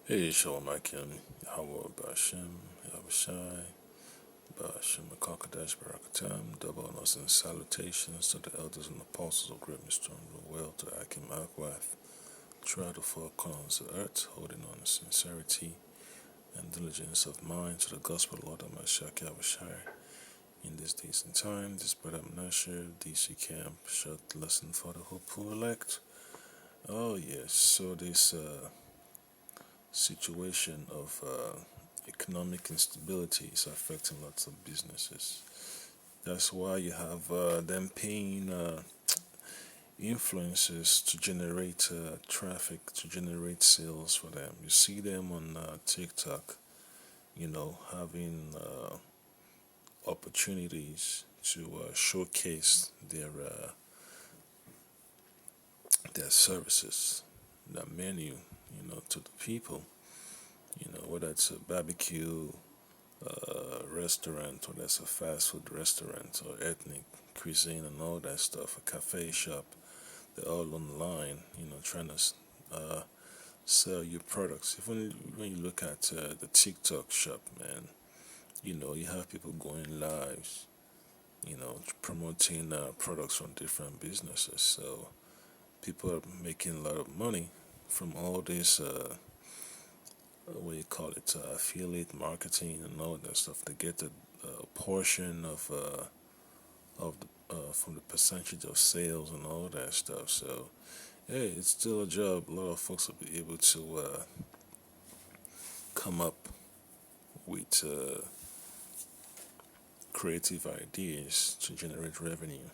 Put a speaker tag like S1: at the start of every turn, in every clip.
S1: Hey, Shalom Akim, Yahweh Bashem, Yahushai, Bashem, Akakadash, Barakatam, double honors and salutations to the elders and apostles of Great Mystery of the world, to Akim Akwath, throughout the four corners of the earth, holding on to sincerity and diligence of mind to the gospel of Lord Amashak Yahushai. In this decent time, this brother Menashe, DC Camp, short lesson for the hopeful elect. Oh, yes, so this situation of economic instability is affecting lots of businesses. That's why you have them paying influencers to generate traffic, to generate sales for them. You see them on TikTok, having opportunities to showcase their services, their menu, to the people. Whether it's a barbecue restaurant, or that's a fast food restaurant, or ethnic cuisine and all that stuff, a cafe shop, they're all online, trying to sell you products. Even when you look at the TikTok shop, man, you have people going live, promoting products from different businesses. So people are making a lot of money from all this, what do you call it, affiliate marketing and all that stuff. They get a portion of from the percentage of sales and all that stuff. So, hey, it's still a job. A lot of folks will be able to come up with creative ideas to generate revenue,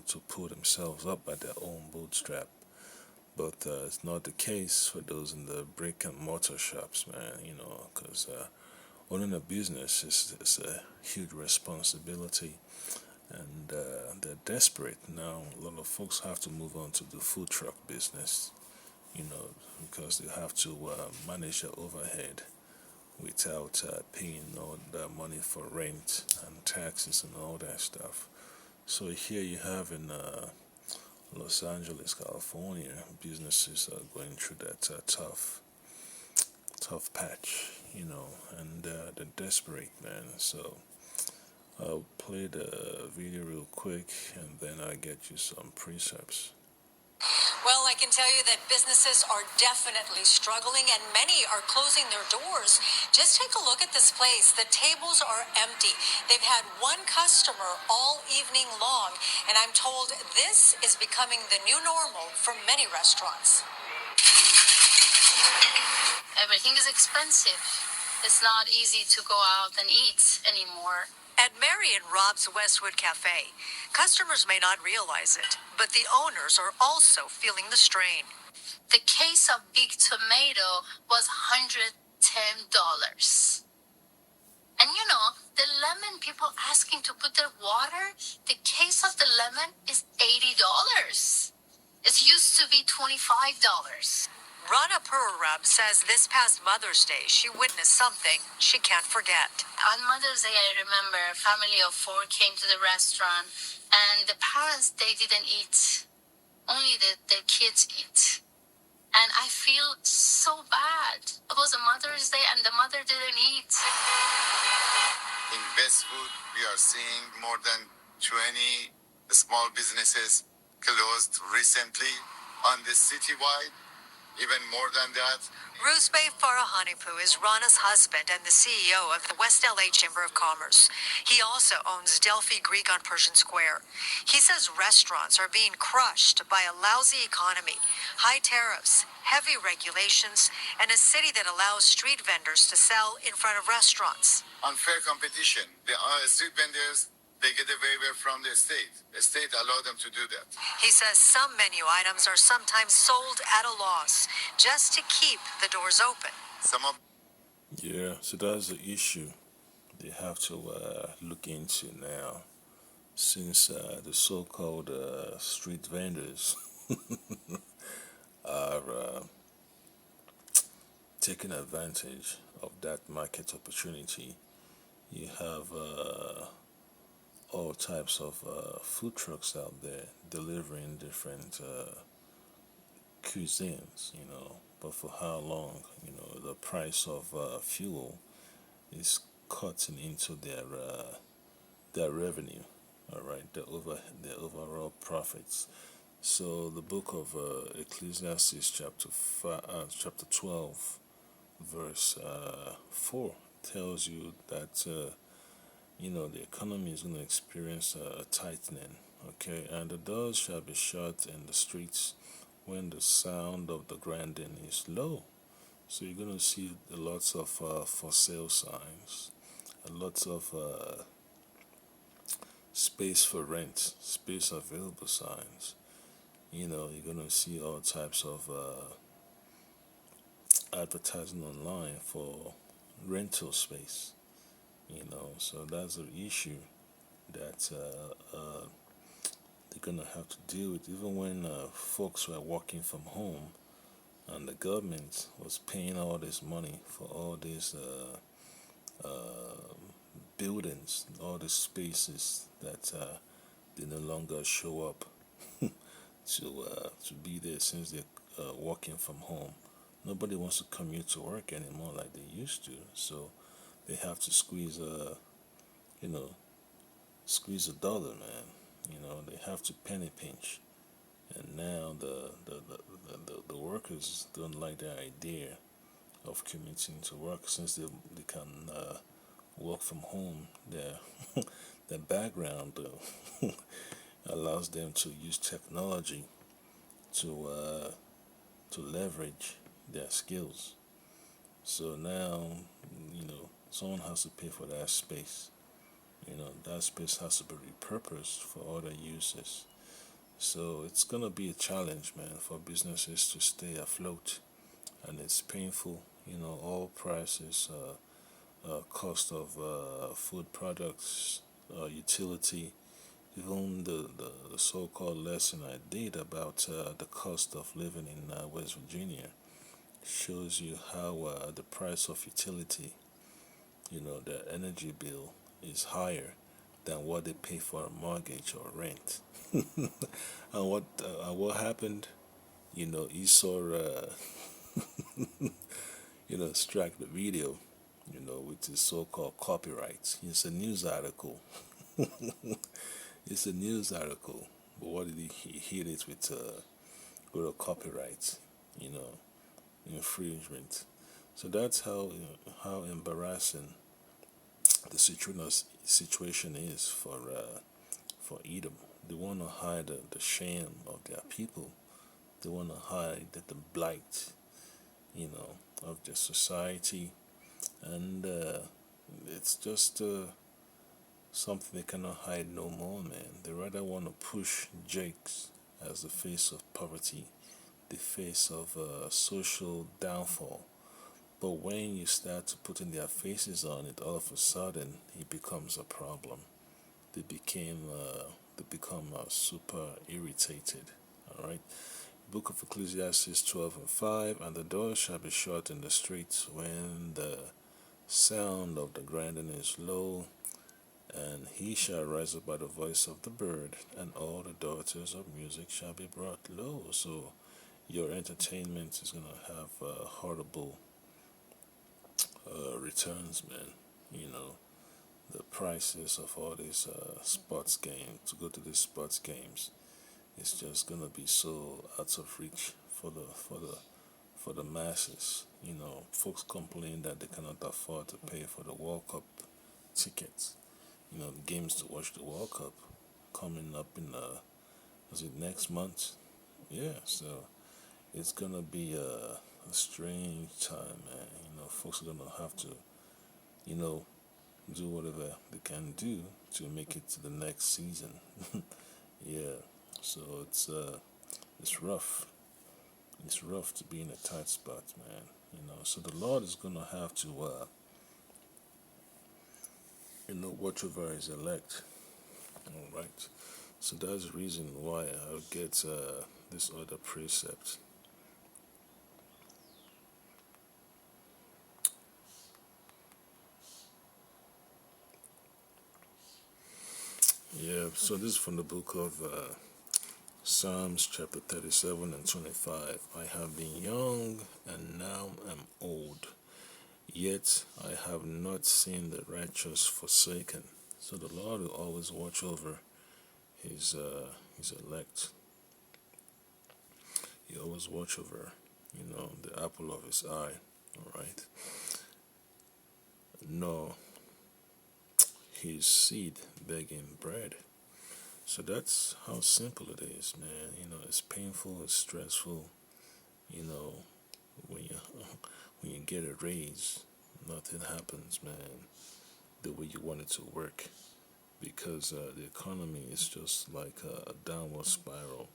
S1: to pull themselves up by their own bootstrap. But it's not the case for those in the brick and mortar shops, man, because owning a business is a huge responsibility, and they're desperate now. A lot of folks have to move on to the food truck business, because they have to manage their overhead without paying all the money for rent and taxes and all that stuff. So here you have in Los Angeles, California, businesses are going through that tough patch, and they're desperate, man. So I'll play the video real quick, and then I'll get you some precepts.
S2: Well, I can tell you that businesses are definitely struggling and many are closing their doors. Just take a look at this place. The tables are empty. They've had one customer all evening long, and I'm told this is becoming the new normal for many restaurants.
S3: Everything is expensive. It's not easy to go out and eat anymore.
S2: At Mary and Rob's Westwood Cafe, customers may not realize it, but the owners are also feeling the strain.
S3: The case of big tomato was $110. And the lemon people asking to put their water, the case of the lemon is $80. It used to be $25.
S2: Rana Pururab says this past Mother's Day, she witnessed something she can't forget.
S3: On Mother's Day, I remember a family of 4 came to the restaurant, and the parents, they didn't eat. Only the kids eat. And I feel so bad. It was a Mother's Day, and the mother didn't eat.
S4: In Westwood, we are seeing more than 20 small businesses closed recently. On the citywide, even more than that.
S2: Ruzbeh Farahanipu is Rana's husband and the CEO of the West LA Chamber of Commerce. He also owns Delphi Greek on Persian Square. He says restaurants are being crushed by a lousy economy, high tariffs, heavy regulations, and a city that allows street vendors to sell in front of restaurants.
S4: Unfair competition. The street vendors, they get a waiver from the state. The state allowed them to do that.
S2: He says some menu items are sometimes sold at a loss just to keep the doors open.
S4: Some of
S1: Yeah, so that's the issue they have to look into now, since the so-called street vendors are taking advantage of that market opportunity. You have all types of food trucks out there delivering different cuisines, but for how long? the price of fuel is cutting into their revenue. All right, their overall profits. So the book of Ecclesiastes, chapter 12, verse 4, tells you that the economy is going to experience a tightening. Okay, and the doors shall be shut in the streets when the sound of the grinding is low. So you're going to see lots of for sale signs, lots of space for rent, space available signs. You're going to see all types of advertising online for rental space. So that's the issue that they're going to have to deal with, even when folks were working from home and the government was paying all this money for all these buildings, all these spaces that they no longer show up to be there, since they're working from home. Nobody wants to commute to work anymore like they used to, so they have to you know, squeeze a dollar, man. They have to penny pinch, and now the workers don't like the idea of commuting to work, since they can work from home. Their background allows them to use technology to leverage their skills. So now, someone has to pay for that space. That space has to be repurposed for other uses. So it's gonna be a challenge, man, for businesses to stay afloat, and it's painful. All prices, cost of food products, utility, even the so-called lesson I did about the cost of living in West Virginia shows you how the price of utility, the energy bill, is higher than what they pay for a mortgage or rent. And what happened? Esau, strike the video, with his so-called copyright. It's a news article. It's a news article. But what did he hit it with a copyright? You know, infringement. So that's how embarrassing the situation is for Edom. They want to hide the shame of their people. They want to hide the blight, of their society, and it's just something they cannot hide no more, man. They rather want to push Jakes as the face of poverty, the face of social downfall. But when you start putting their faces on it, all of a sudden it becomes a problem. They become super irritated. All right. Book of Ecclesiastes 12:5, and the door shall be shut in the streets when the sound of the grinding is low, and he shall rise up by the voice of the bird, and all the daughters of music shall be brought low. So your entertainment is gonna have horrible returns, man. The prices of all these sports games, to go to these sports games, it's just gonna be so out of reach for the masses. Folks complain that they cannot afford to pay for the World Cup tickets. The games to watch the World Cup coming up in is it next month? Yeah, so it's gonna be a strange time, man. Folks are gonna have to, do whatever they can do to make it to the next season. Yeah, so it's rough. It's rough to be in a tight spot, man. So the Lord is gonna have to, watch over His elect. All right. So that's the reason why I'll get this other precept. Yeah, so this is from the book of Psalms chapter 37 and 25. I have been young and now am old, Yet I have not seen the righteous forsaken. So the Lord will always watch over his elect. He always watch over, the apple of his eye. All right. No, his seed begging bread. So that's how simple it is, man. It's painful, it's stressful. You know, when you when you get a raise, nothing happens, man, the way you want it to work because the economy is just like a downward spiral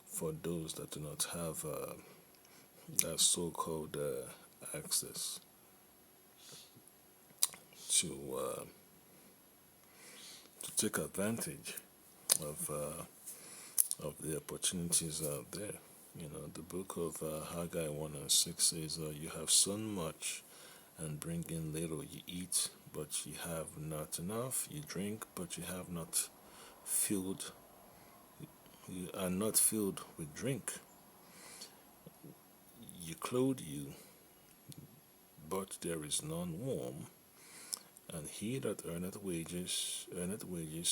S1: for those that do not have that so-called access to uh, to take advantage of the opportunities out there. The book of Haggai 1 and 6 says, "You have sown much and bring in little. You eat, but you have not enough. You drink, but you have not filled. You are not filled with drink. You clothe you, but there is none warm. And he that earneth wages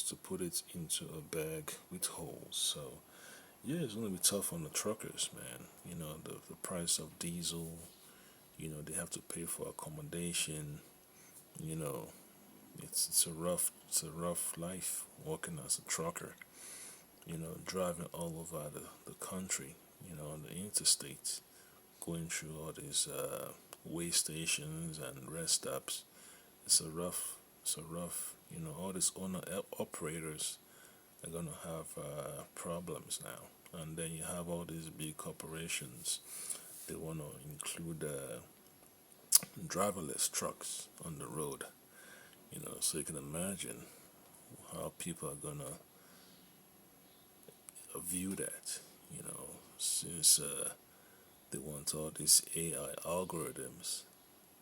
S1: to put it into a bag with holes." So, yeah, it's going to be tough on the truckers, man. The price of diesel, they have to pay for accommodation. You know, it's a rough life working as a trucker. Driving all over the country. On the interstates, going through all these way stations and rest stops. It's a rough. All these owner operators are gonna have problems now. And then you have all these big corporations. They want to include driverless trucks on the road. So you can imagine how people are gonna view that. Since they want all these AI algorithms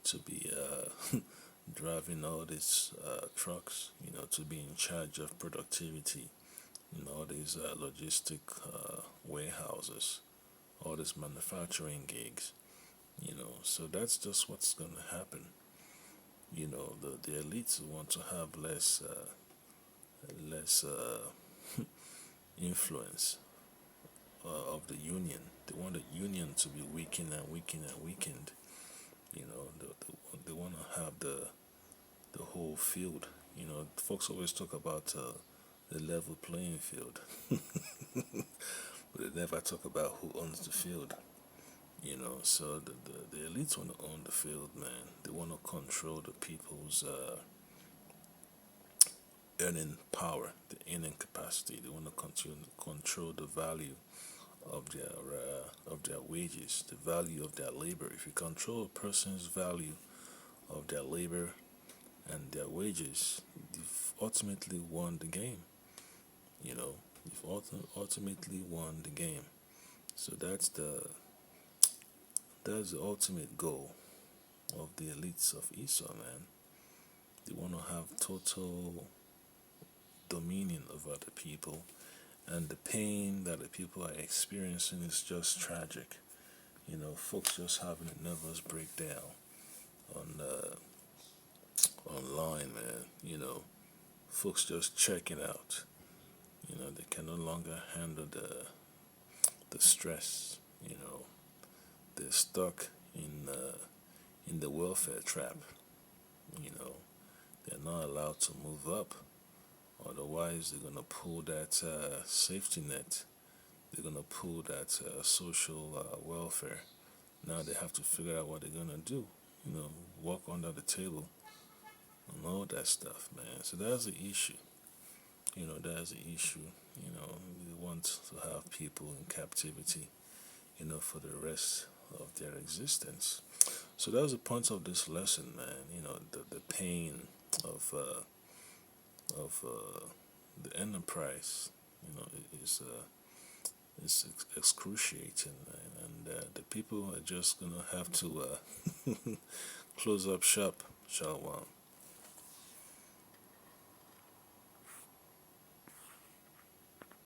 S1: to be driving all these trucks. To be in charge of productivity in all these logistic warehouses, all these manufacturing gigs. So that's just what's going to happen. The elites want to have less influence of the union. They want the union to be weakened and weakened and weakened. They want to have the whole field. Folks always talk about the level playing field, but they never talk about who owns the field. So the elites want to own the field, man. They want to control the people's earning power, the earning capacity. They want to control the value of their wages, the value of their labor. If you control a person's value of their labor and their wages, you've ultimately won the game. You've ultimately won the game. So that's the ultimate goal of the elites of Esau, man. They want to have total dominion over the people, and the pain that the people are experiencing is just tragic. Folks just having a nervous breakdown on online, man. Folks just checking out. They can no longer handle the stress. They're stuck in the welfare trap. They're not allowed to move up. Otherwise, they're gonna pull that safety net. They're gonna pull that social welfare. Now they have to figure out what they're gonna do. Walk under the table and all that stuff, man. So that's the issue. That's the issue. They want to have people in captivity, for the rest of their existence. So that's the point of this lesson, man. The pain of the enterprise, is excruciating, man. And the people are just gonna have to close up shop, Shalom.